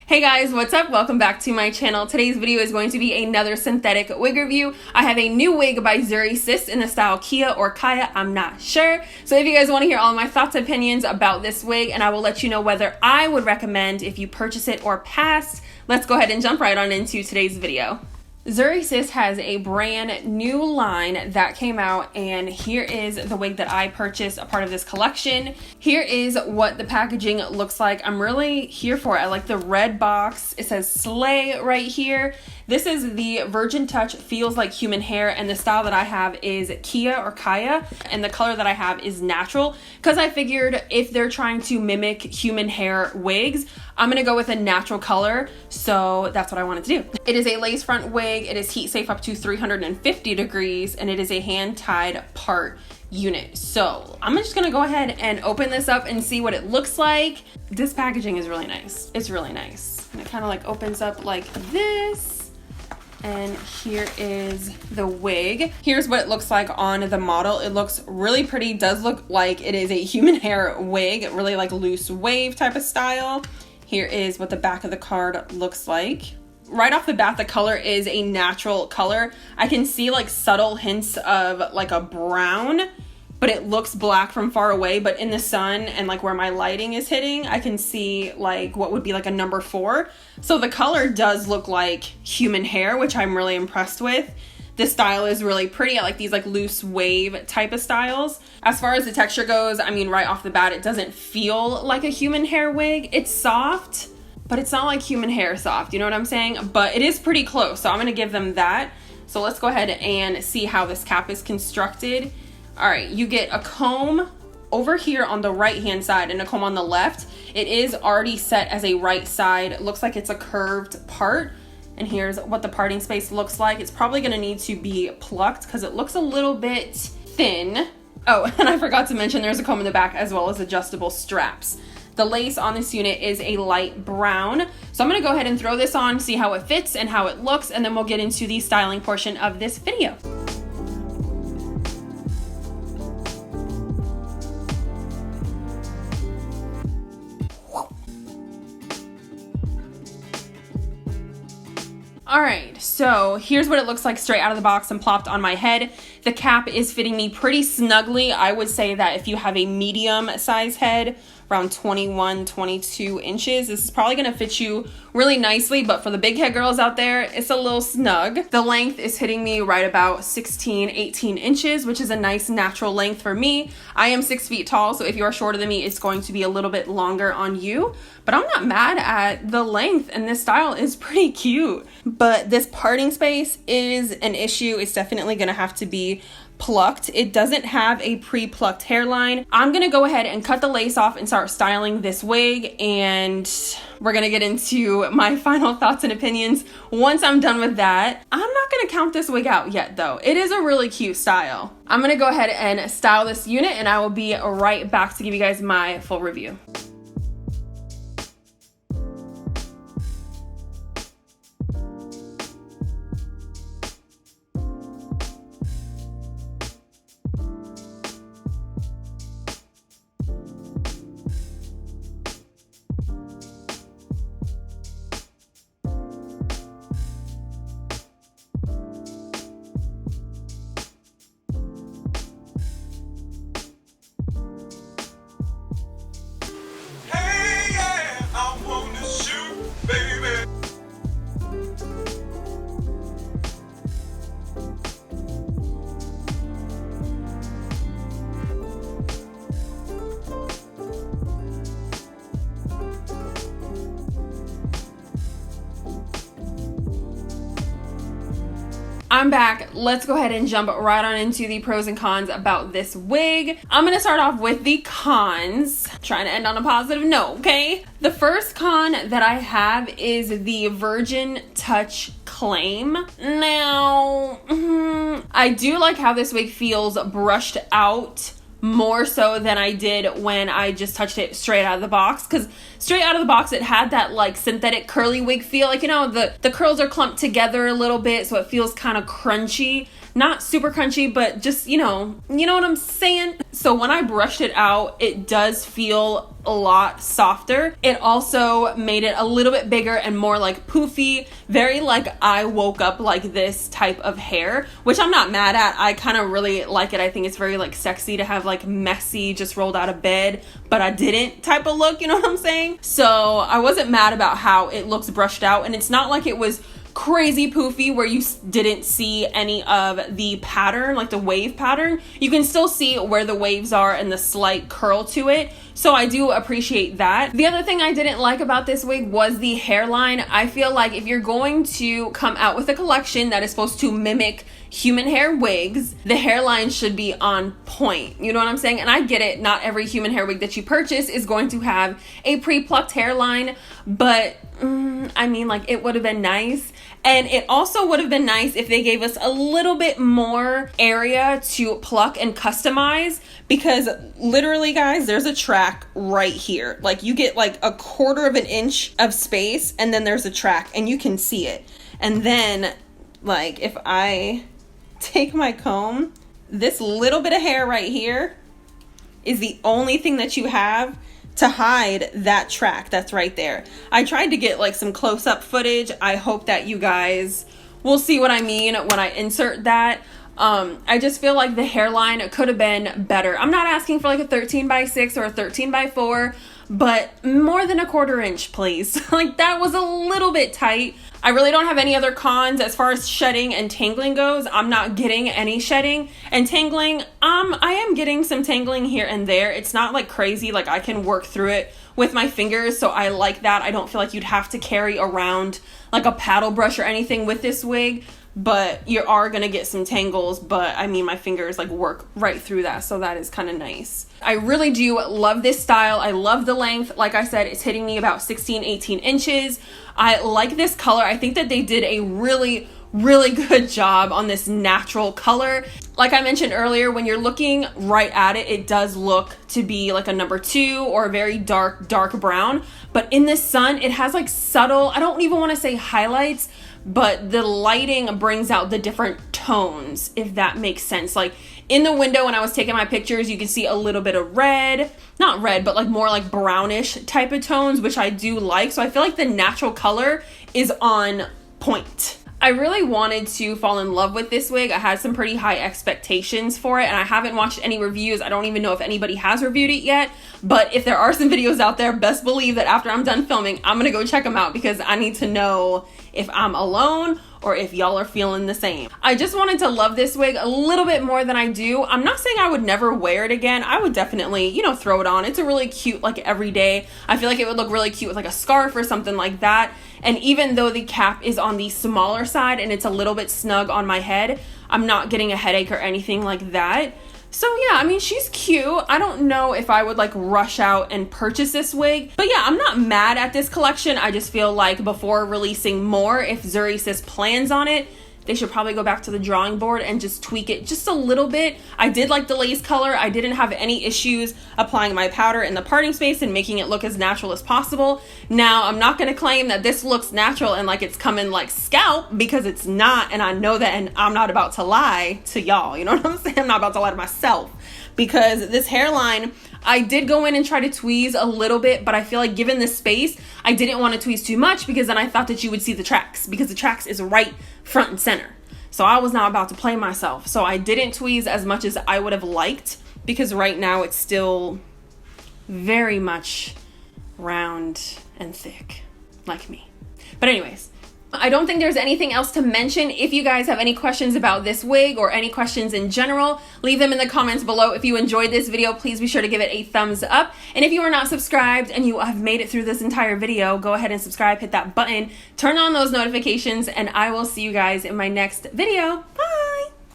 Hey guys, what's up? Welcome back to my channel. Today's video is going to be another synthetic wig review. I have a new wig by ZURY SIS in the style Kia or Kaya, I'm not sure. So if you guys want to hear all my thoughts and opinions about this wig, and I will let you know whether I would recommend if you purchase it or pass, let's go ahead and jump right on into today's video. ZURY SIS has a brand new line that came out, and here is the wig that I purchased, a part of this collection. Here is what the packaging looks like. I'm really here for it. I like the red box. It says Slay right here. This is the Virgin Touch Feels Like Human Hair, and the style that I have is Kia or Kaya, and the color that I have is natural, because I figured if they're trying to mimic human hair wigs, I'm gonna go with a natural color, so that's what I wanted to do. It is a lace front wig. It is heat safe up to 350 degrees, and it is a hand-tied part unit. So I'm just gonna go ahead and open this up and see what it looks like. This packaging is really nice. It's really nice. And it kind of like opens up like this. And here is the wig. Here's what it looks like on the model. It looks really pretty. Does look like it is a human hair wig, really like loose wave type of style. Here is what the back of the card looks like. Right off the bat, the color is a natural color. I can see like subtle hints of like a brown, but it looks black from far away. But in the sun and like where my lighting is hitting, I can see like what would be like a number 4. So the color does look like human hair, which I'm really impressed with. This style is really pretty. I like these like loose wave type of styles. As far as the texture goes, I mean, right off the bat, it doesn't feel like a human hair wig. It's soft, but it's not like human hair soft, you know what I'm saying? But it is pretty close, so I'm gonna give them that. So let's go ahead and see how this cap is constructed. All right, you get a comb over here on the right hand side and a comb on the left. It is already set as a right side. It looks like it's a curved part. And here's what the parting space looks like. It's probably gonna need to be plucked because it looks a little bit thin. Oh, and I forgot to mention there's a comb in the back as well as adjustable straps. The lace on this unit is a light brown. So I'm gonna go ahead and throw this on, see how it fits and how it looks, and then we'll get into the styling portion of this video. All right, so here's what it looks like straight out of the box and plopped on my head. The cap is fitting me pretty snugly. I would say that if you have a medium size head, around 21, 22 inches, this is probably gonna fit you really nicely, but for the big head girls out there, it's a little snug. The length is hitting me right about 16, 18 inches, which is a nice natural length for me. I am 6 feet tall, so if you are shorter than me, it's going to be a little bit longer on you, but I'm not mad at the length, and this style is pretty cute. But this parting space is an issue. It's definitely gonna have to be plucked. It doesn't have a pre-plucked hairline. I'm gonna go ahead and cut the lace off and start styling this wig, and we're gonna get into my final thoughts and opinions once I'm done with that. I'm not gonna count this wig out yet though. It is a really cute style. I'm gonna go ahead and style this unit, and I will be right back to give you guys my full review. I'm back. Let's go ahead and jump right on into the pros and cons about this wig. I'm gonna start off with the cons. Trying to end on a positive note, okay? The first con that I have is the Virgin Touch claim. Now, I do like how this wig feels brushed out more so than I did when I just touched it straight out of the box, because straight out of the box it had that like synthetic curly wig feel, like, you know, the curls are clumped together a little bit, so it feels kind of crunchy. not super crunchy, but just, you know what I'm saying? So when I brushed it out, it does feel a lot softer. It also made it a little bit bigger and more like poofy, very like I woke up like this type of hair, which I'm not mad at. I kind of really like it. I think it's very like sexy to have like messy, just rolled out of bed, but I didn't type of look, you know what I'm saying? So I wasn't mad about how it looks brushed out, and it's not like it was crazy poofy where you didn't see any of the pattern, like the wave pattern. You can still see where the waves are and the slight curl to it. So I do appreciate that. The other thing I didn't like about this wig was the hairline. I feel like if you're going to come out with a collection that is supposed to mimic human hair wigs, the hairline should be on point. You know what I'm saying? And I get it. Not every human hair wig that you purchase is going to have a pre-plucked hairline, but I mean, like, it would have been nice. And it also would have been nice if they gave us a little bit more area to pluck and customize, because literally, guys, there's a track right here. Like, you get like a 1/4 of an inch of space, and then there's a track and you can see it. And then, like, if I take my comb, this little bit of hair right here is the only thing that you have to hide that track that's right there. I tried to get like some close-up footage. I hope that you guys will see what I mean when I insert that. I just feel like the hairline could have been better. I'm not asking for like a 13x6 or a 13x4, but more than a 1/4 inch, please. Like, that was a little bit tight. I really don't have any other cons as far as shedding and tangling goes. I'm not getting any shedding and tangling. I am getting some tangling here and there. It's not like crazy. Like, I can work through it with my fingers, so I like that. I don't feel like you'd have to carry around like a paddle brush or anything with this wig, but you are gonna get some tangles. But I mean, my fingers like work right through that, so that is kind of nice. I really do love this style. I love the length. Like I said, it's hitting me about 16-18 inches. I like this color. I think that they did a really good job on this natural color. Like I mentioned earlier, when you're looking right at it, it does look to be like a number 2 or a very dark brown. But in the sun, it has like subtle, I don't even want to say highlights, but the lighting brings out the different tones, if that makes sense. Like, in the window when I was taking my pictures, you can see a little bit of red, not red, but like more like brownish type of tones, which I do like. So I feel like the natural color is on point. I really wanted to fall in love with this wig. I had some pretty high expectations for it, and I haven't watched any reviews. I don't even know if anybody has reviewed it yet, but if there are some videos out there, best believe that after I'm done filming, I'm gonna go check them out, because I need to know if I'm alone or if y'all are feeling the same. I just wanted to love this wig a little bit more than I do. I'm not saying I would never wear it again. I would definitely, you know, throw it on. It's a really cute, like, everyday. I feel like it would look really cute with like a scarf or something like that. And even though the cap is on the smaller side and it's a little bit snug on my head, I'm not getting a headache or anything like that. So yeah, I mean, she's cute. I don't know if I would like rush out and purchase this wig, but yeah, I'm not mad at this collection. I just feel like before releasing more, if ZURY SIS plans on it, they should probably go back to the drawing board and just tweak it just a little bit. I did like the lace color. I didn't have any issues applying my powder in the parting space and making it look as natural as possible. Now, I'm not going to claim that this looks natural and like it's coming like scalp, because it's not, and I know that, and I'm not about to lie to y'all. You know what I'm saying? I'm not about to lie to myself, because this hairline, I did go in and try to tweeze a little bit, but I feel like given the space, I didn't want to tweeze too much, because then I thought that you would see the tracks, because the tracks is right front and center. So I was not about to play myself. So I didn't tweeze as much as I would have liked, because right now it's still very much round and thick, like me. But anyways, I don't think there's anything else to mention. If you guys have any questions about this wig or any questions in general, leave them in the comments below. If you enjoyed this video, please be sure to give it a thumbs up. And if you are not subscribed and you have made it through this entire video, go ahead and subscribe, hit that button, turn on those notifications, and I will see you guys in my next video. Bye!